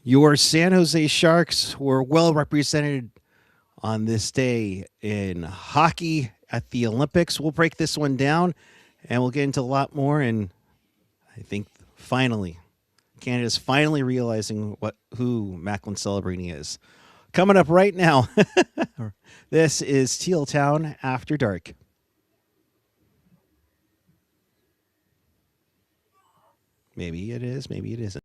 Your San Jose Sharks were well represented on this day in hockey at the Olympics. We'll break this one down and we'll get into a lot more. And I think finally, Canada's finally realizing who Macklin Celebrini is. Coming up right now, this is Teal Town After Dark. Maybe it is, maybe it isn't.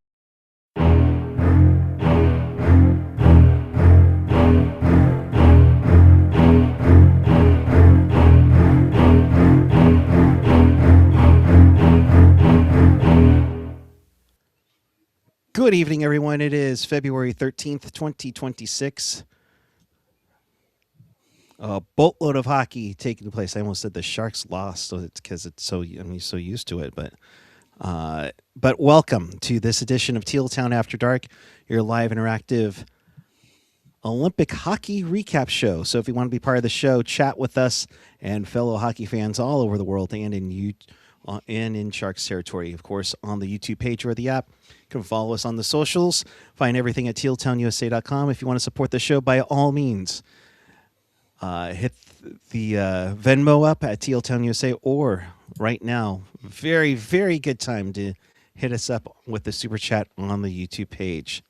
Good evening, everyone. It is February 13th, 2026. A boatload of hockey taking place. I almost said the Sharks lost, so it's because it's I'm so used to it. But welcome to this edition of Teal Town After Dark, your live interactive Olympic hockey recap show. So if you want to be part of the show, chat with us and fellow hockey fans all over the world and in Sharks territory, of course, on the YouTube page or the app. You can follow us on the socials. Find everything at tealtownusa.com. If you want to support the show, by all means, hit the Venmo up at Teal Town USA, or right now, very, very good time to hit us up with the super chat on the YouTube page.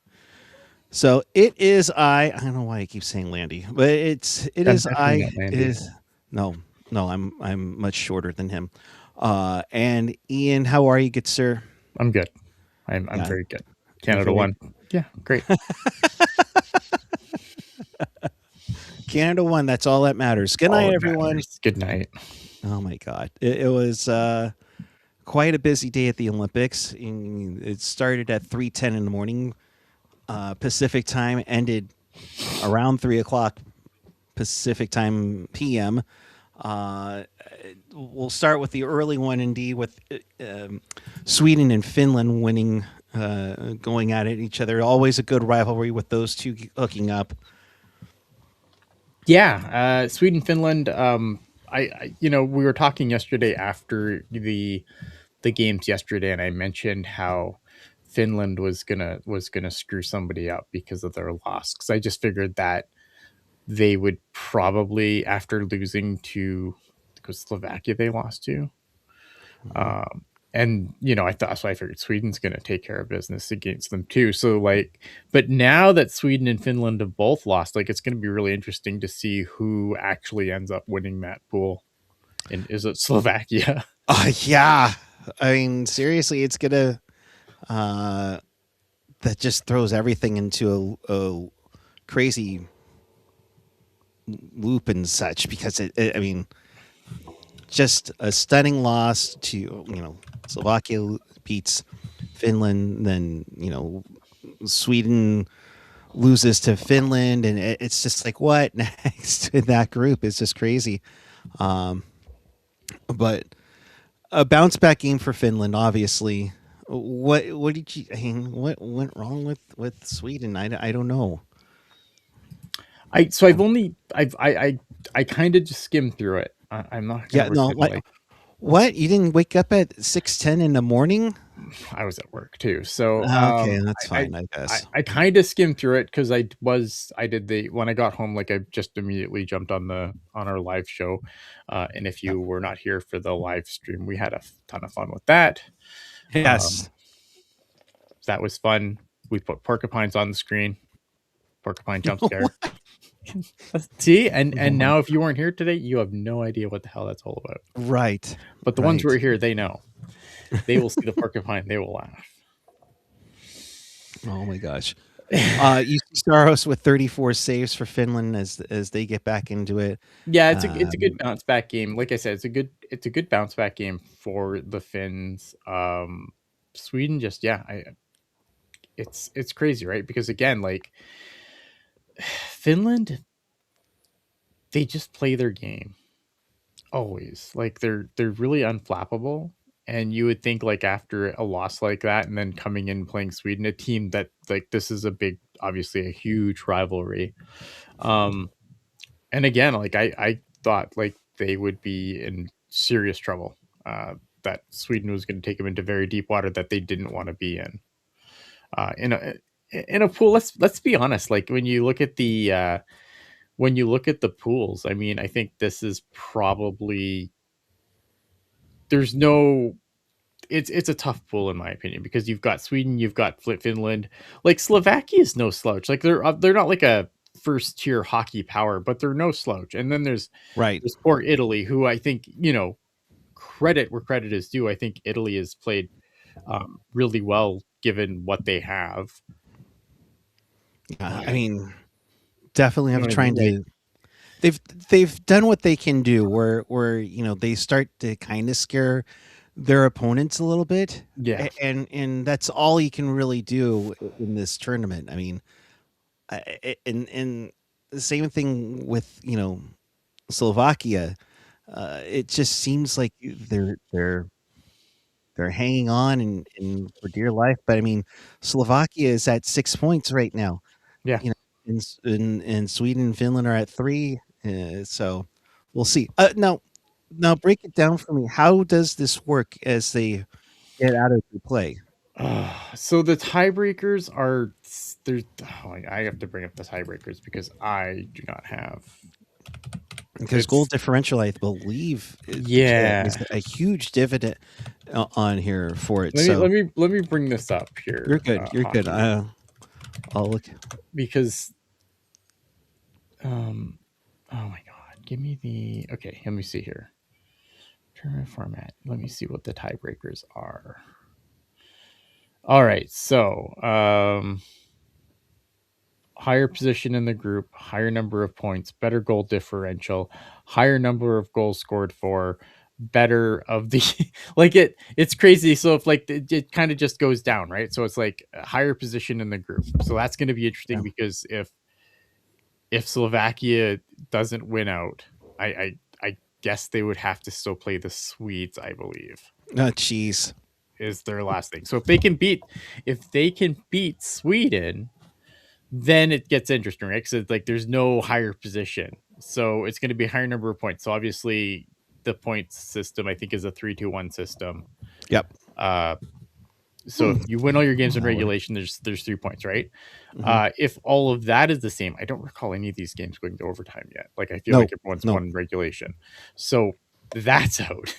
So it is I don't know why I keep saying Landy, but it is no, I'm much shorter than him. And Ian, how are you, good sir? I'm good. I'm very good. Canada won. Yeah, great. Canada won. That's all that matters. Good night, everyone. Good night. Oh my God, it was quite a busy day at the Olympics. It started at 3:10 in the morning Pacific time, ended around 3:00 Pacific time PM. We'll start with the early one, indeed, with Sweden and Finland winning, going at it each other. Always a good rivalry with those two hooking up. Yeah, Sweden, Finland. We were talking yesterday after the games yesterday, and I mentioned how Finland was gonna screw somebody up because of their loss. Because I just figured that they would probably, after losing to Slovakia, they lost to. And I thought, so I figured Sweden's going to take care of business against them too. So but now that Sweden and Finland have both lost, it's going to be really interesting to see who actually ends up winning that pool. And is it Slovakia? Yeah. I mean, seriously, it's gonna that just throws everything into a crazy loop and such, because I mean, just a stunning loss to Slovakia beats Finland, then Sweden loses to Finland, and it's just like, what next in that group is just crazy. But a bounce back game for Finland, obviously. What went wrong with Sweden? I don't know. I kind of just skimmed through it. I'm not gonna what, you didn't wake up at 6:10 in the morning? I was at work too, so okay, that's fine. I guess I kind of skimmed through it because when I got home, I just immediately jumped on our live show, and if you were not here for the live stream, we had a ton of fun with that. Yes, that was fun. We put porcupines on the screen. Porcupine jump scare. See, and now if you weren't here today, you have no idea what the hell that's all about. Right. But the ones who are here, they know. They will see the porcupine. They will laugh. Oh my gosh. You see Staros with 34 saves for Finland as they get back into it. Yeah, it's a good bounce back game. Like I said, it's a good bounce back game for the Finns. Sweden just it's crazy, right? Because again, Finland, they just play their game always. They're really unflappable. And you would think after a loss like that, and then coming in and playing Sweden, a team that this is obviously a huge rivalry. And again, I thought they would be in serious trouble. That Sweden was going to take them into very deep water that they didn't want to be in. in a pool. Let's be honest. Like when you look at the pools, I mean, I think this is probably there's no it's a tough pool in my opinion because you've got Sweden, you've got Finland, like Slovakia is no slouch. Like they're not like a first tier hockey power, but they're no slouch. And then Right. there's poor Italy, who I think credit where credit is due. I think Italy has played really well given what they have. Yeah, I But mean, definitely you know have what I mean? trying Like, to. They've done what they can do, where they start to kind of scare their opponents a little bit, yeah, and that's all you can really do in this tournament. I mean, and the same thing with Slovakia. It just seems like they're hanging on and for dear life. But I mean, Slovakia is at 6 points right now. yeah. And Sweden and Finland are at three. So we'll see. Now break it down for me. How does this work as they get out of the play? So the tiebreakers are there's. Oh, I have to bring up the tiebreakers because I do not have. Because goal It's differential, I believe, is yeah. a huge dividend on here for it. Let me So bring this up you're here, good. You're good. hockey, I'll look. because um oh my god, give me the okay. Let me see here. Tournament format. Let me see what the tiebreakers are. All right, so higher position in the group, higher number of points, better goal differential, higher number of goals scored for, better of the like it's crazy. So if like it kind of just goes down, right? So it's like a higher position in the group. So that's going to be interesting Yeah. because if Slovakia doesn't win out, I guess they would have to still play the Swedes, I believe. Oh, jeez. Is their last thing. So if they can beat Sweden, then it gets interesting, right? Because like there's no higher position, so it's going to be a higher number of points. So obviously, the points system I think is a 3-2-1 system. Yep. Uh, so if Hmm. you win all your games in That'll work. regulation, there's 3 points, right? Hmm. If all of that is the same, I don't recall any of these games going to overtime yet. Like I feel No. like everyone's No. won regulation, so that's out.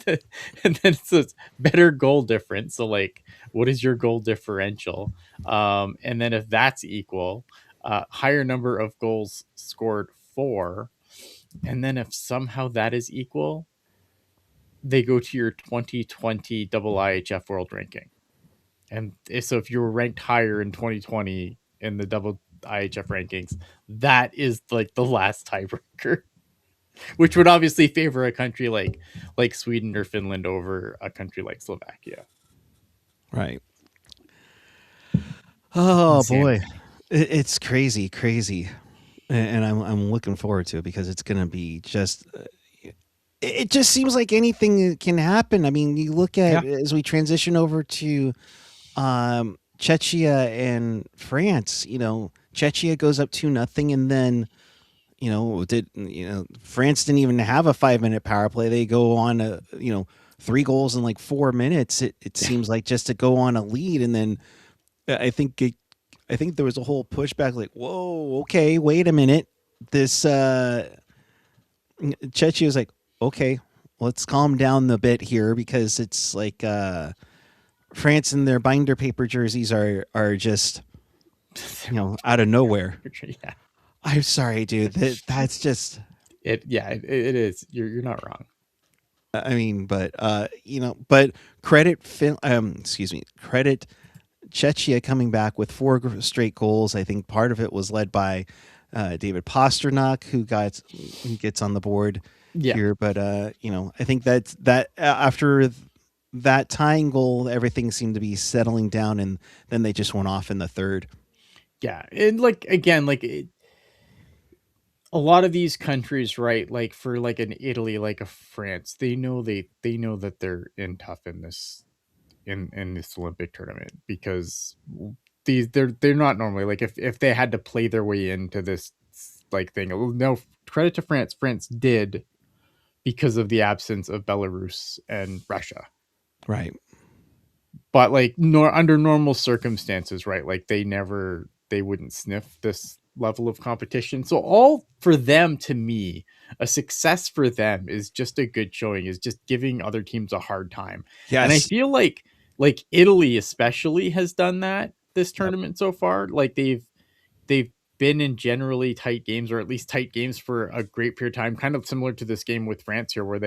And then it's better goal difference. So like, what is your goal differential? And then if that's equal, higher number of goals scored for, and then if somehow that is equal, they go to your 2020 double IHF world ranking. And so if you were ranked higher in 2020 in the double IHF rankings, that is like the last tiebreaker, which would obviously favor a country like Sweden or Finland over a country like Slovakia. Right. Oh boy, Insanity. it's crazy, crazy, and I'm looking forward to it because it's going to be just. It just seems like anything can happen. I mean, you look Yeah. at as we transition over to Chetchia and France. Chetchia goes up 2-0, and then France didn't even have a 5 minute power play. They go on 3 goals in like 4 minutes. It seems like just to go on a lead, and then I think I think there was a whole pushback like, whoa, okay, wait a minute. This Chetchia was like, okay, let's calm down a bit here because it's like France and their binder paper jerseys are just out of nowhere. Yeah. I'm sorry, dude. That's just. It is. You're not wrong. I mean, but credit excuse me, credit Chetchia coming back with four straight goals. I think part of it was led by David Pasternak, who gets on the board Yeah. here. But I think that after that tying goal, everything seemed to be settling down, and then they just went off in the third. Yeah. And like again, a lot of these countries, right? Like for like an Italy, like a France, they know that they're in tough in this Olympic tournament because they're not normally like if they had to play their way into this like thing. No credit to France. France did because of the absence of Belarus and Russia. Right. but like under normal circumstances, right? Like they wouldn't sniff this level of competition. So all for them, to me, a success for them is just a good showing, is just giving other teams a hard time. And I Yes. feel like Italy especially has done that this Yep. tournament so far. Like they've been in generally tight games, or at least tight games for a great period of time, kind of similar to this game with France here, where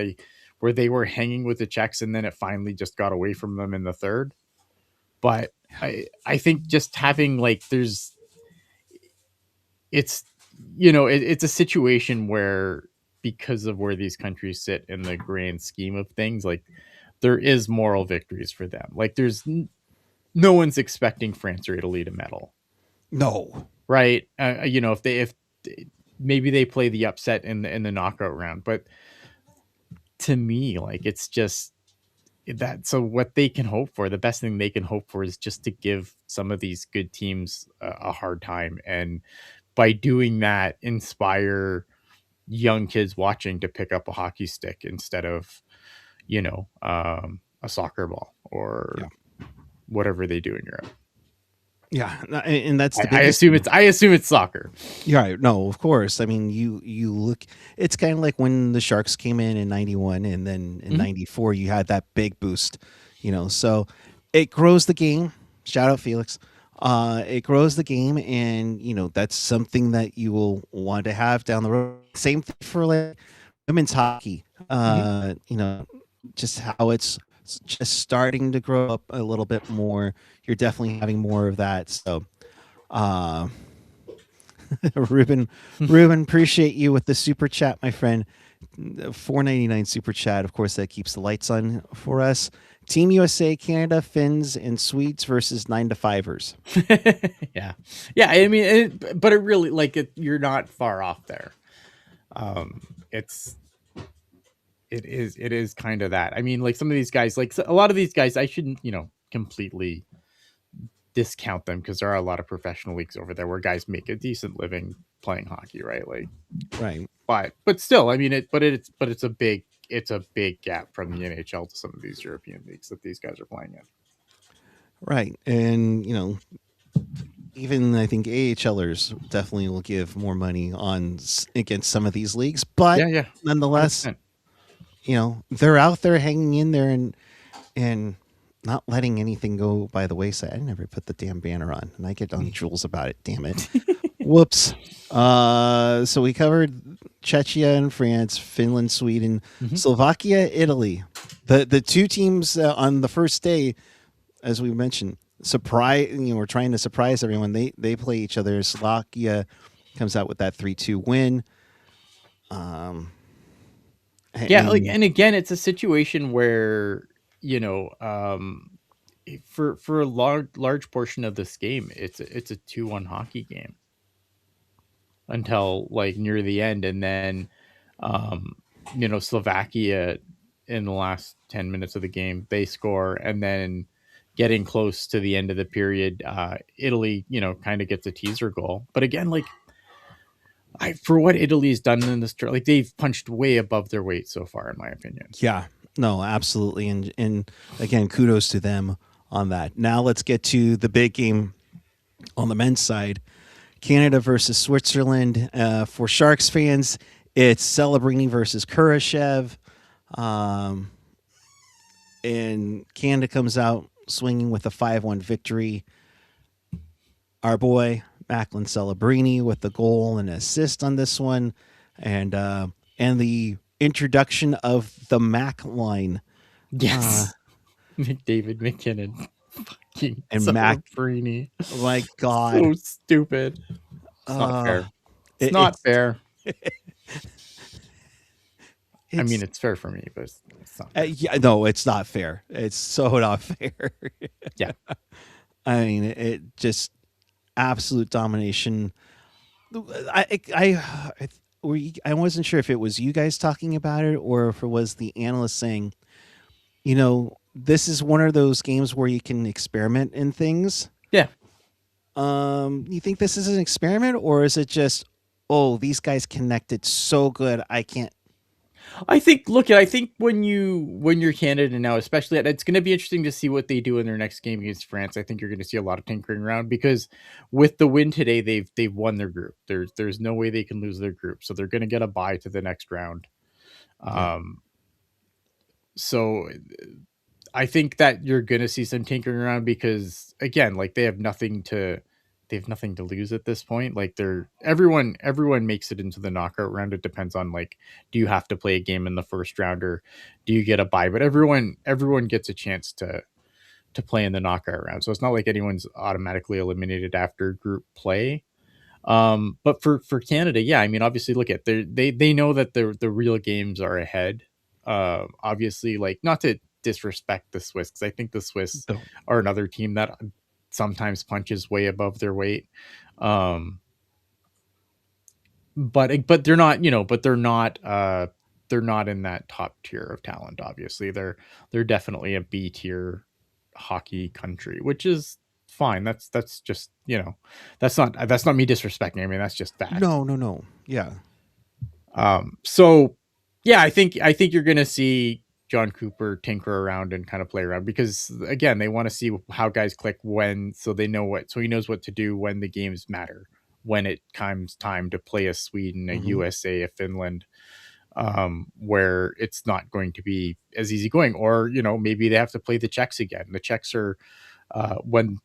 they were hanging with the Czechs and then it finally just got away from them in the third. But I think just having like it's it's a situation where, because of where these countries sit in the grand scheme of things, like there is moral victories for them. Like no one's expecting France or Italy to medal, No. right? If maybe they play the upset in the knockout round, but to me, like it's just that. So what they can hope for, the best thing they can hope for, is just to give some of these good teams a hard time, and by doing that, inspire young kids watching to pick up a hockey stick instead of a soccer ball Yeah. or whatever they do in Europe. Yeah, and that's I, the I biggest assume thing. it's I assume it's soccer. Yeah, right. No, of course. I mean, you look. It's kind of like when the Sharks came in '91, and then in Mhm. '94 you had that big boost. So it grows the game. Shout out Felix. It grows the game, and that's something that you will want to have down the road. Same thing for like women's hockey. Mhm. Just how it's just starting to grow up a little bit more. You're definitely having more of that. So. Uh, Ruben, Ruben, appreciate you with the super chat, my friend. 4.99 super chat. Of course, that keeps the lights on for us. Team USA, Canada, Finns, and Swedes versus 9 to 5ers. Yeah, yeah. I mean, but it really, like, you're not far off there. Um, it's it is kind of that. I mean, like some of these guys, like a lot of these guys, I shouldn't completely discount them, because there are a lot of professional leagues over there where guys make a decent living playing hockey, right? Like, Right, but still, I mean, it's a big gap from the NHL to some of these European leagues that these guys are playing in. right, and even I think AHLers definitely will give more money on against some of these leagues, but Yeah, yeah, nonetheless, 100%. they're out there hanging in there and not letting anything go by the wayside. I never put the damn banner on, and I get on Jules about it. Damn it! Whoops. So we covered Chetchia and France, Finland, Sweden, Mhm. Slovakia, Italy. The two teams on the first day, as we mentioned, surprise. We're trying to surprise everyone. They play each other. Slovakia comes out with that 3-2 win. Um, Yeah, like, and and again, it's a situation where, you know, for a large portion of this game, it's a 2-1 hockey game until like near the end, and then um, Slovakia, in the last 10 minutes of the game, they score, and then getting close to the end of the period, Italy, kind of gets a teaser goal. But again, like, for what Italy's done in this, like, they've punched way above their weight so far, in my opinion. yeah, no, absolutely. And again, kudos to them on that. Now let's get to the big game on the men's side. Canada versus Switzerland. For Sharks fans, it's Celebrini versus Kurashev. Um, and Canada comes out swinging with a 5-1 victory. Our boy, Macklin Celebrini, with the goal and assist on this one. And the introduction of the Mac line. Uh, Yes. McDavid, McKinnon, fucking and Mac, Celebrini. my God. So stupid. It's not Uh, fair. It's it, not it's, fair. I mean, it's, it's fair for me, but it's not fair. yeah, no, it's not fair. It's so not fair. Yeah. I mean, it just absolute domination. I wasn't sure if it was you guys talking about it or if it was the analyst saying, this is one of those games where you can experiment in things. Yeah. You think this is an experiment, or is it just, oh, these guys connected so good, I can't? I think when you're Canada now, especially, it's going to be interesting to see what they do in their next game against France. I think you're going to see a lot of tinkering around because with the win today, they've won their group. There's no way they can lose their group, so they're going to get a bye to the next round. Yeah. Um, so I think that you're going to see some tinkering around because again, like they have nothing to lose at this point. Like everyone makes it into the knockout round. It depends on like, do you have to play a game in the first round or do you get a bye? But everyone gets a chance to play in the knockout round. So it's not like anyone's automatically eliminated after group play. But for Canada, yeah, I mean, obviously, look at they know that the real games are ahead. Obviously, like not to disrespect the Swiss, because I think the Swiss So are another team that sometimes punches way above their weight. Um, but they're not, but they're not in that top tier of talent. Obviously, they're definitely a B tier hockey country, which is fine. That's just that's not me disrespecting. I mean, that's just fact. no, no, no. Yeah. So yeah, I think you're gonna see John Cooper tinker around and kind of play around because again, they want to see how guys click when, so they know what, so he knows what to do when the games matter, when it comes time to play a Sweden, a Hmm. USA, a Finland, where it's not going to be as easy going, or maybe they have to play the Czechs again. The Czechs are when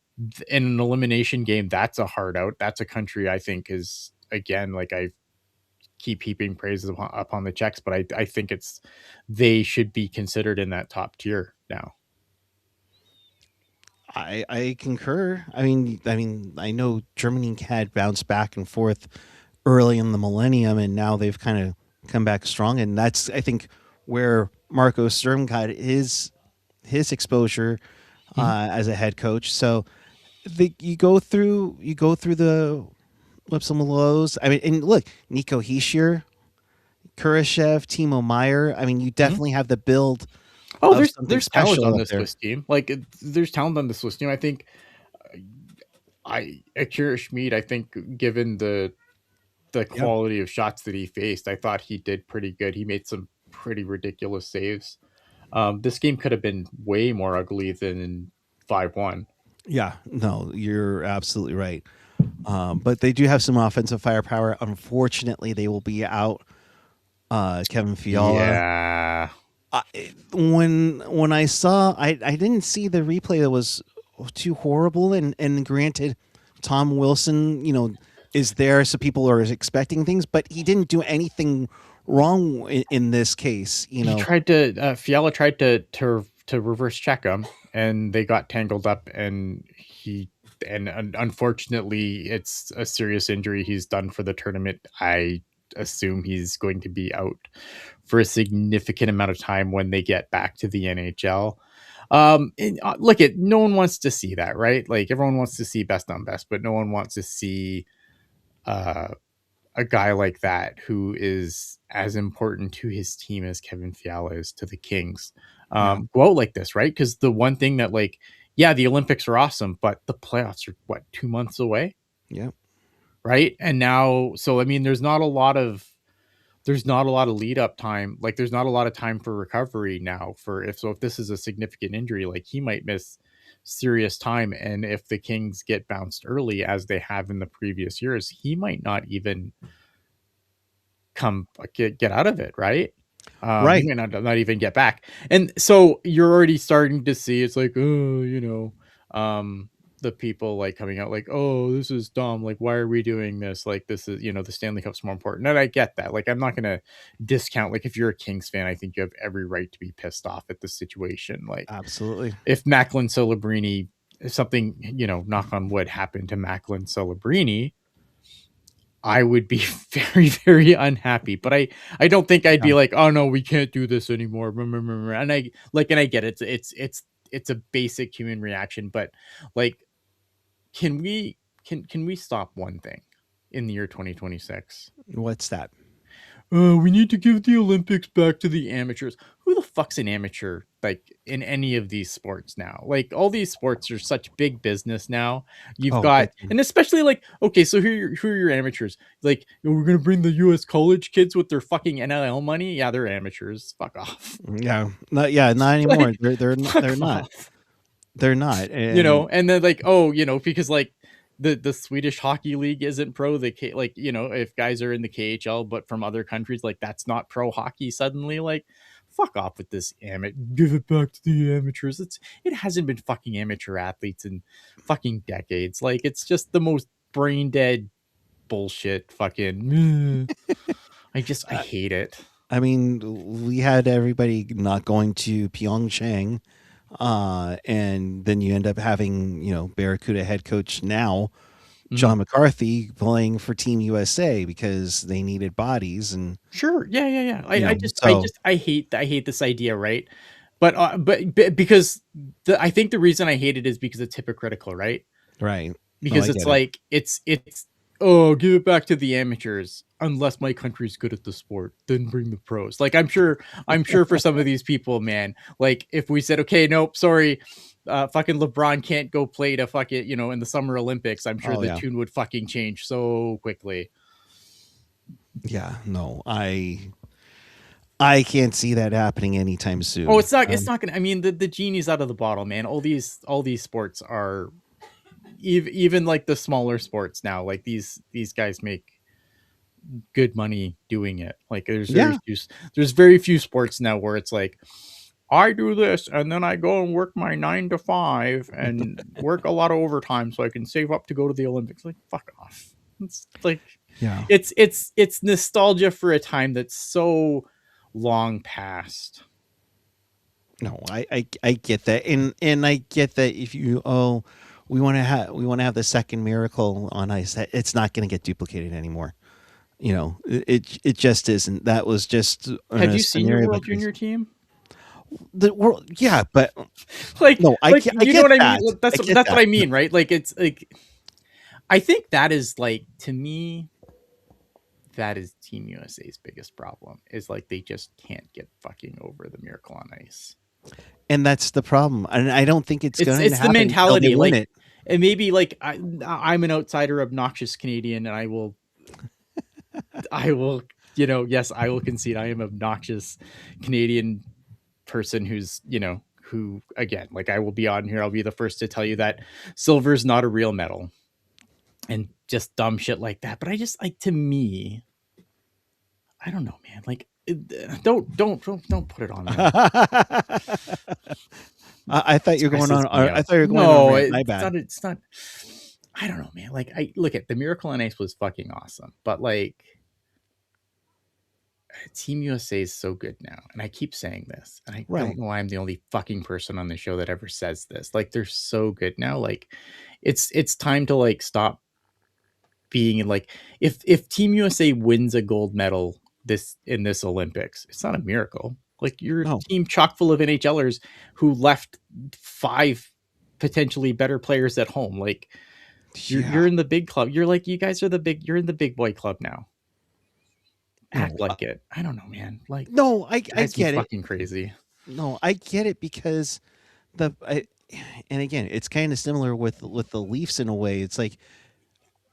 in an elimination game, that's a hard out. That's a country I think is again like I keep heaping praises upon the Czechs, but I think they should be considered in that top tier now. I concur. I know Germany had bounced back and forth early in the millennium, and now they've kind of come back strong. And that's, I think, where Marco Sturm got his exposure Mhm. as a head coach. So you go through the ups and lows. I mean, and look, Nico Heischer, Kurashev, Timo Meyer. I mean, you Mhm. definitely have the build Oh, of something there's talent special on up this there. Swiss team. Like there's talent on the Swiss team. I think Akira Schmid. I think given the Yeah. quality of shots that he faced, I thought he did pretty good. He made some pretty ridiculous saves. This game could have been way more ugly than 5-1. Yeah, no, you're absolutely right. But they do have some offensive firepower. Unfortunately, they will be out Kevin Fiala. Yeah. I, when I saw, I didn't see the replay that was too horrible. And granted, Tom Wilson, is there, so people are expecting things, but he didn't do anything wrong in this case. He tried to Fiala tried to reverse check him, and they got tangled up, and unfortunately, it's a serious injury. He's done for the tournament. I assume he's going to be out for a significant amount of time when they get back to the NHL. And, look, at no one wants to see that, right? Like everyone wants to see best on best, but no one wants to see uh a guy like that who is as important to his team as Kevin Fiala is to the Kings, Yeah, go out like this, right? Because the one thing that, like, yeah, the Olympics are awesome, but the playoffs are what, 2 months away, yeah, right? And now, so I mean, there's not a lot of lead up time. Like, there's not a lot of time for recovery now. For if this is a significant injury, like he might miss serious time, and if the Kings get bounced early as they have in the previous years, he might not even come get out of it, right? He right. may not even get back, and so you're already starting to see it's like, oh, the people like coming out like, oh, this is dumb. Like, why are we doing this? Like, this is the Stanley Cup's more important, and I get that. Like, I'm not gonna discount. Like, if you're a Kings fan, I think you have every right to be pissed off at the situation. Like, Absolutely. if Macklin Celebrini, if something, knock on wood, happened to Macklin Celebrini, I would be very, very unhappy. But I don't think I'd Yeah. be like, oh no, we can't do this anymore. And I get it. It's a basic human reaction. But like, can we stop one thing in the year 2026? What's that? we need to give the Olympics back to the amateurs. Who the fuck's an amateur, like, in any of these sports now? Like, all these sports are such big business now. You've Oh, got, it, and especially like, okay, so who are your amateurs? Like, we're gonna bring the U.S. college kids with their fucking NIL money. Yeah, they're amateurs. Fuck off. yeah, not anymore. Like, They're fuck not. off. They're not. And And then, like, oh, because like the Swedish hockey league isn't pro. Like, if guys are in the KHL but from other countries, like, that's not pro hockey suddenly. Like, fuck off with this give it back to the amateurs. It hasn't been fucking amateur athletes in fucking decades. Like, it's just the most brain dead bullshit. Fucking I uh, hate it. I mean, we had everybody not going to Pyeongchang, and then you end up having Barracuda head coach now Mhm. John McCarthy playing for Team USA because they needed bodies, and Sure. Yeah, yeah, yeah. so I hate this idea, right? But because I think the reason I hate it is because it's hypocritical, right? right. No, Because I it's get it. like it's oh, give it back to the amateurs unless my country's good at the sport, then bring the pros. Like, I'm sure for some of these people, man, like, if we said, okay, nope, sorry, fucking LeBron can't go play to fuck it, in the Summer Olympics, I'm sure Oh the yeah, tune would fucking change so quickly. yeah. No, I can't see that happening anytime Oh, soon. it's not gonna. I mean, the genie's out of the bottle, man. All these sports are, even like the smaller sports now. Like, these guys make good money doing it. Like, Yeah, there's very few sports now where it's like, I do this and then I go and work my 9 to 5 and work a lot of overtime so I can save up to go to the Olympics. Like, fuck off. It's like, yeah. it's nostalgia for a time that's so long past. No, I get that, and I get that if we want to have the second miracle on ice, that it's not going to get duplicated anymore. It just isn't. That was just in Have a you seen your scenario World like this. Junior team? The world, yeah, but like no, I you know get what I mean? that. I get That's what that. I mean, right? Like, it's like, I think that is, like, to me, that is Team USA's biggest problem, is like they just can't get fucking over the Miracle on Ice. And that's the problem. And I don't think it's going to It's the happen until they mentality, win like, it. and maybe, like, I'm an outsider, obnoxious Canadian, and I will, yes, I will concede I am obnoxious Canadian person who, again, like, I will be on here, I'll be the first to tell you that silver's not a real metal and just dumb shit like that. But I just, like, to me, I don't know, man. Like, don't put it on me. I thought you were going Stresses on. me I out. thought you were going on a No, rant. My it's bad. not. It's not. I don't know, man. Like, I look at the Miracle on Ice was fucking awesome, but like, Team USA is so good now, and I keep saying this, and I don't Right. know why I'm the only fucking person on the show that ever says this. Like, they're so good now. Like, it's time to, like, stop being in, like, if Team USA wins a gold medal this Olympics, it's not a miracle. Like, you're a No. team chock full of NHLers who left 5 potentially better players at home. Like, Yeah. you're in the big club. You're like, you guys are you're in the big boy club now. Act No. like it. I don't know, man. Like, No. I drives me get it. fucking crazy. No, I get it because and again, it's kind of similar with the Leafs in a way. It's like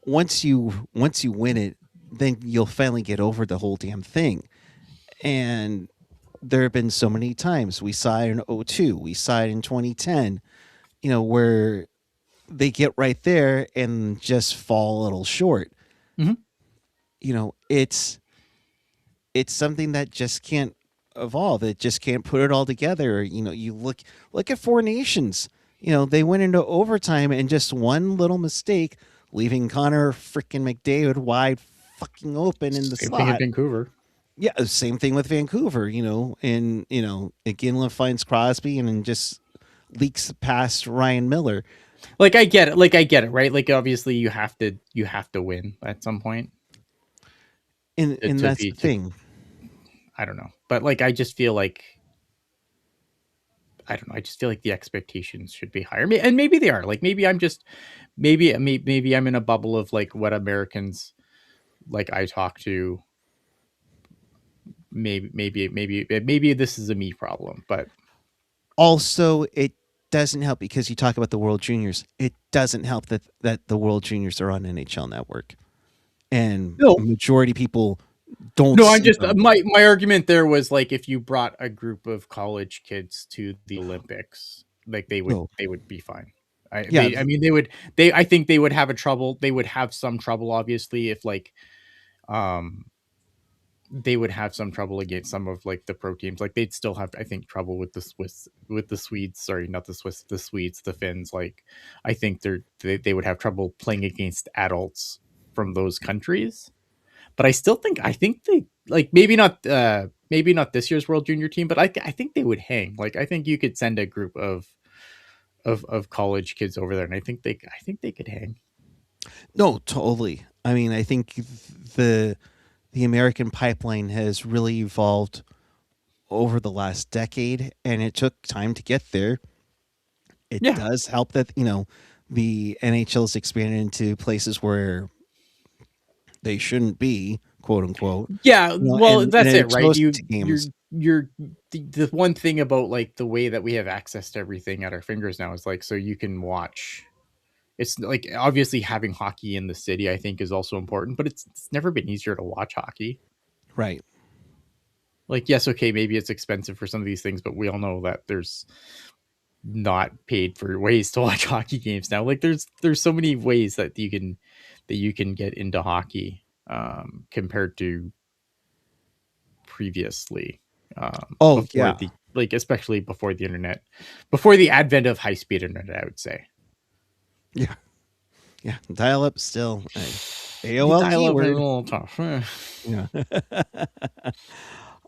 once you win it, then you'll finally get over the whole damn thing. And there have been so many times we saw it in '02, we saw it in 2010, where they get right there and just fall a little short. Mhm. It's something that just can't evolve. It just can't put it all together. You look at Four Nations. They went into overtime and just one little mistake, leaving Connor freaking McDavid wide fucking open in the Same thing in slot. Vancouver. Yeah, same thing with Vancouver. And Ginla finds Crosby and then just leaks past Ryan Miller. Like, I get it. Like, I get it, right? Like, obviously you have to win at some point And to, and to that's be the to thing. I don't know. But, like, I just feel like, I don't know. I just feel like the expectations should be higher. And maybe they are. Like, maybe I'm just, maybe I'm in a bubble of, like, what Americans, like, I talk to, maybe this is a me problem, but Also, it doesn't help because you talk about the World Juniors. It doesn't help that the World Juniors are on NHL Network, and no, majority people don't no, I'm see just them. my argument there was like if you brought a group of college kids to the Olympics, like No, they would be fine. yeah, I mean they I think they would have a trouble. They would have some trouble obviously if like um they would have some trouble against some of like the pro teams. Like they'd still have, I think, trouble with the Swedes. Sorry, not the Swiss, the Swedes, the Finns. Like I think they would have trouble playing against adults from those countries. But I think they like maybe not this year's World Junior team, but I think they would hang. Like I think you could send a group of college kids over there, and I think they could hang. no, totally. I mean, I think the the American pipeline has really evolved over the last decade, and it took time to get there. It Yeah, does help that the NHL's expanded into places where they shouldn't be, quote unquote. yeah, well, And that's it it, right? exposed to games. You're the one thing about like the way that we have access to everything at our fingers now is like so you can watch. It's like obviously having hockey in the city, I think, is also important, but it's never been easier to watch hockey. Right. Like, yes, okay, maybe it's expensive for some of these things, but we all know that there's not paid for ways to watch hockey games now. Like, there's so many ways that you can get into hockey compared to previously Oh before yeah. the like especially before the internet, before the advent of high speed internet, I would say. Yeah. Yeah. Dial up still. The AOL dial up is a keyword. little tough. Yeah.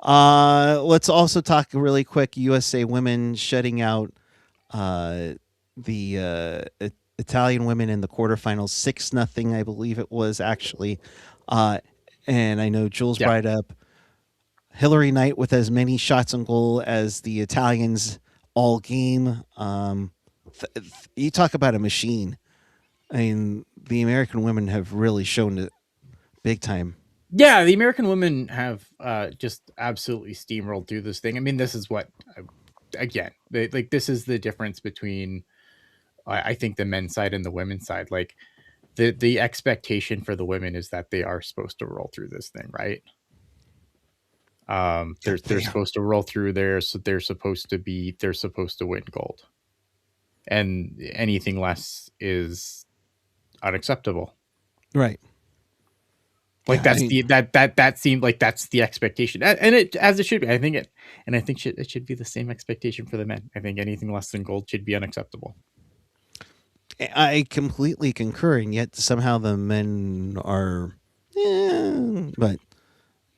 Let's also talk really quick. USA women shutting out uh, the Italian women in the quarterfinals, 6-0, I believe it was actually. Uh, and I know Jules Yeah. brought up Hillary Knight with as many shots on goal as the Italians all game. You talk about a machine. I mean, the American women have really shown it big time. Yeah, the American women have just absolutely steamrolled through this thing. I mean, this is what again, like this is the difference between I think the men's side and the women's side. Like the expectation for the women is that they are supposed to roll through this thing, right? Yeah, They're supposed to roll through there, so they're supposed to win gold, and anything less is unacceptable. right. Like Yeah, I that's mean, that seemed like that's the expectation, and it as it should be. I think it, and I think it should be the same expectation for the men. I think anything less than gold should be unacceptable. I completely concur, and yet somehow the men are, but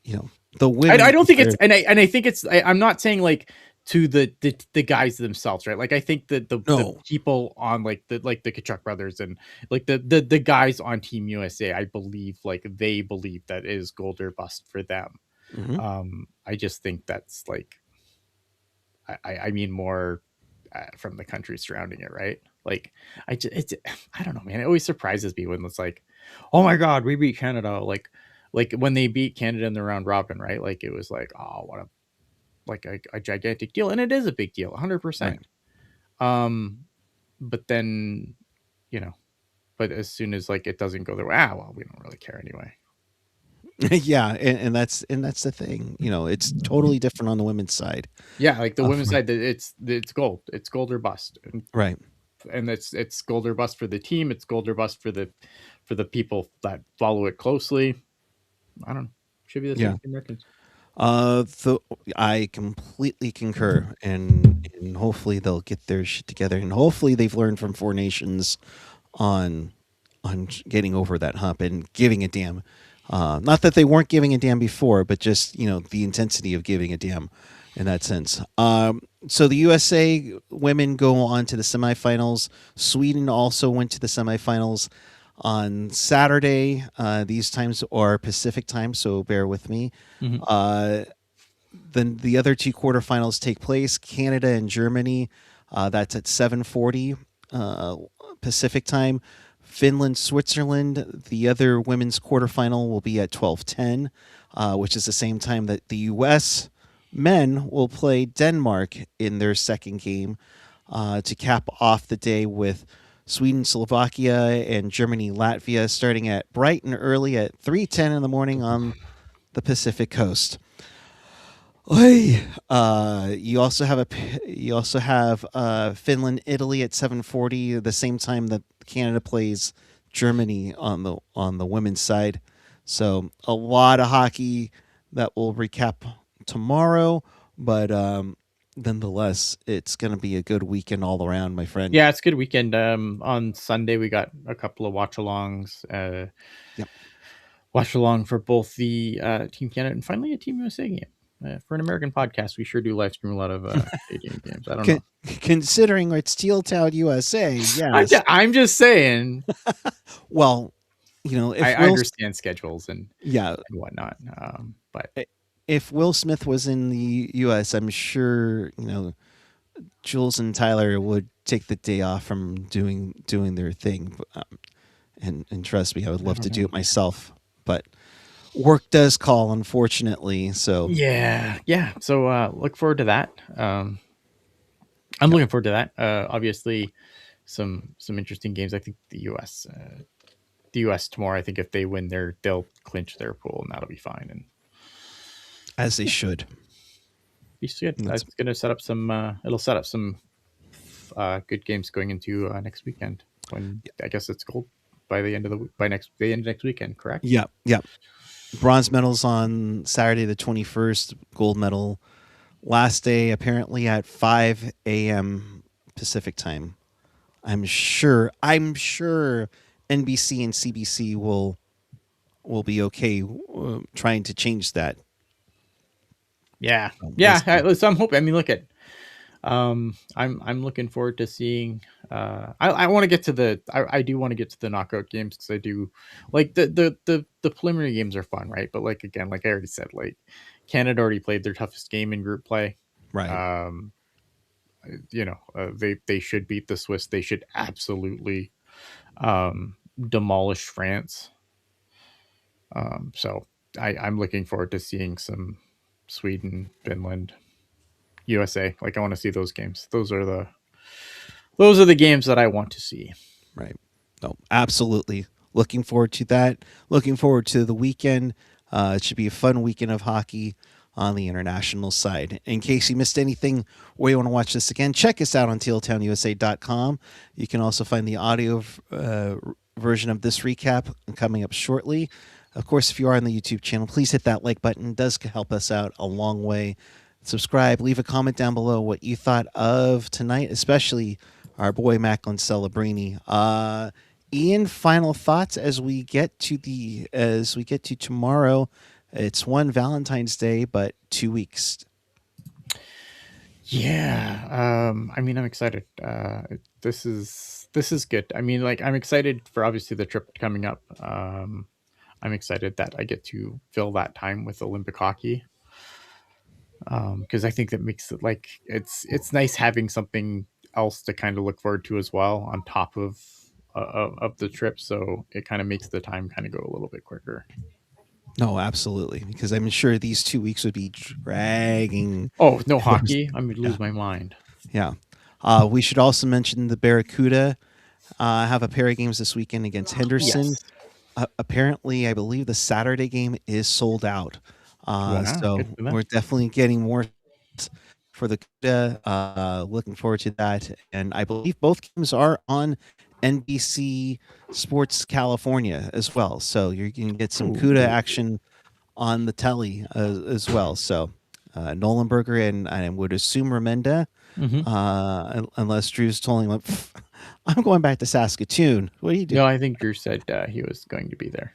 the I women don't think it's deserve. and I think it's I'm not saying like to the guys themselves, right? Like I think that the No. people on like the Kachuk brothers and like the guys on Team USA, I believe like they believe that it is gold or bust for them. Hmm. I just think that's like I mean more from the country surrounding it, right? Like it's I don't know, man. It always surprises me when it's like, oh my god, we beat Canada. Like when they beat Canada in the round robin, right? Like it was like, oh, what a like a gigantic deal, and it is a big deal, 100%. Right. Um, but then you know, but as soon as like it doesn't go their way, well, we don't really care anyway. Yeah, and that's the thing. It's totally different on the women's side. Yeah, like the women's For, side, it's gold or bust, right. and it's gold or bust for the team. It's gold or bust for the people that follow it closely. I don't know. Should be the same Yeah. for Americans. The I completely concur, and hopefully they'll get their shit together, and hopefully they've learned from Four Nations on getting over that hump and giving a damn. Not that they weren't giving a damn before, but just the intensity of giving a damn in that sense. So the USA women go on to the semifinals. Sweden also went to the semifinals on Saturday. These times are Pacific time, so bear with me. Mhm. Uh, then the other two quarterfinals take place: Canada and Germany. That's at 7:40 uh, Pacific time. Finland, Switzerland. The other women's quarterfinal will be at 12:10, which is the same time that the U.S. men will play Denmark in their second game to cap off the day with Sweden, Slovakia, and Germany, Latvia, starting at bright and early at 3:10 in the morning on the Pacific Coast. Oy. You also have Finland, Italy at 7:40, the same time that Canada plays Germany on the women's side. So a lot of hockey that we'll recap tomorrow, but nonetheless, it's going to be a good weekend all around, my friend. Yeah, it's a good weekend. On Sunday we got a couple of watch-alongs. Yep. Watch along for both the Team Canada and finally a Team USA game. For an American podcast, we sure do live stream a lot of Canadian games. I don't know. Considering it's Teal Town, USA, I'm yes. just, I'm just saying. Well, if I understand schedules and yeah, whatnot, but if Will Smith was in the U.S., I'm sure Jules and Tyler would take the day off from doing their thing, and trust me, I would love to do it myself, but work does call, unfortunately. So yeah. So look forward to that. I'm looking forward to that. Obviously, some interesting games. I think the U.S. tomorrow. I think if they win, they'll clinch their pool, and that'll be fine. And as they should. be good. It's going to set up some. It'll set up some good games going into next weekend. When I guess it's gold by the end of next weekend. Correct? Yeah. Bronze medals on Saturday the 21st. Gold medal last day apparently at 5 a.m. Pacific time. I'm sure NBC and CBC will be okay trying to change that. Yeah. We'll So I'm hoping. I mean, look at. I'm looking forward to seeing. I want to get to the. I do want to get to the knockout games because I do like the preliminary games are fun, right? But like again, like I already said, like Canada already played their toughest game in group play. right. Um, they should beat the Swiss. They should absolutely demolish France. So I'm looking forward to seeing some Sweden, Finland, USA. Like I want to see those games. Those are the games that I want to see. Right. No, absolutely. Looking forward to that. Looking forward to the weekend. It should be a fun weekend of hockey on the international side. In case you missed anything or you want to watch this again, check us out on tealtownusa.com. You can also find the audio version of this recap coming up shortly. Of course, if you are on the YouTube channel, please hit that like button. It does help us out a long way. Subscribe, leave a comment down below what you thought of tonight, especially our boy Macklin Celebrini. Ian, final thoughts as we get to tomorrow. It's one Valentine's Day, but 2 weeks. Yeah, I mean, I'm excited. This is good. I mean, like, I'm excited for obviously the trip coming up. I'm excited that I get to fill that time with Olympic hockey. Because I think that makes it like it's nice having something else to kind of look forward to as well on top of the trip. So it kind of makes the time kind of go a little bit quicker. No, absolutely, because I'm sure these 2 weeks would be dragging. Oh, no hockey! I would lose my mind. Yeah. We should also mention the Barracuda have a pair of games this weekend against Henderson. Yes. Apparently, I believe the Saturday game is sold out. Wow, So good for them. we're definitely getting more for the CUDA. Looking forward to that. And I believe both games are on NBC Sports California as well. So you're going to get some CUDA action on the telly as well. So Nolenberger and I would assume Remenda, unless Drew's telling him, I'm going back to Saskatoon. What are you doing? No, I think Drew said he was going to be there.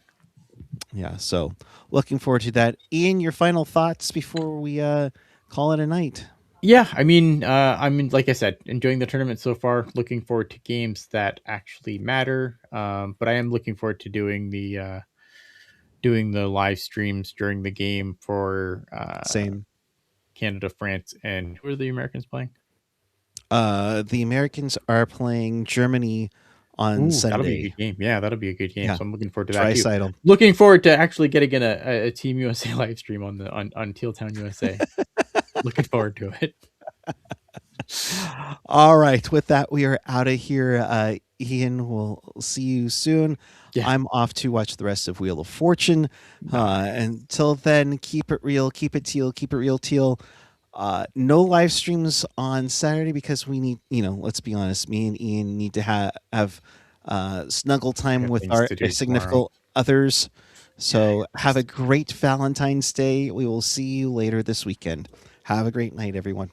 Yeah, so looking forward to that. Ian, your final thoughts before we call it a night? Yeah, I mean, like I said, enjoying the tournament so far. Looking forward to games that actually matter. But I am looking forward to doing the live streams during the game for Same. Canada, France, and who are the Americans playing? The Americans are playing Germany on Ooh, that'll be a Sunday. good game. Yeah, that'll be a good game. Yeah, So I'm looking forward to that too. Tricidal. Looking forward to actually getting in a Team USA live stream on Teal Town USA. Looking forward to it. All right. With that, we are out of here. Ian, we'll see you soon. Yeah. I'm off to watch the rest of Wheel of Fortune. Nice. Until then, keep it real, keep it teal, keep it real, teal. No live streams on Saturday because we need, let's be honest, me and Ian need to have snuggle I time got with things our to do tomorrow. significant others. Yeah, I So got things have a to do. great Valentine's Day. We will see you later this weekend. Have a great night, everyone.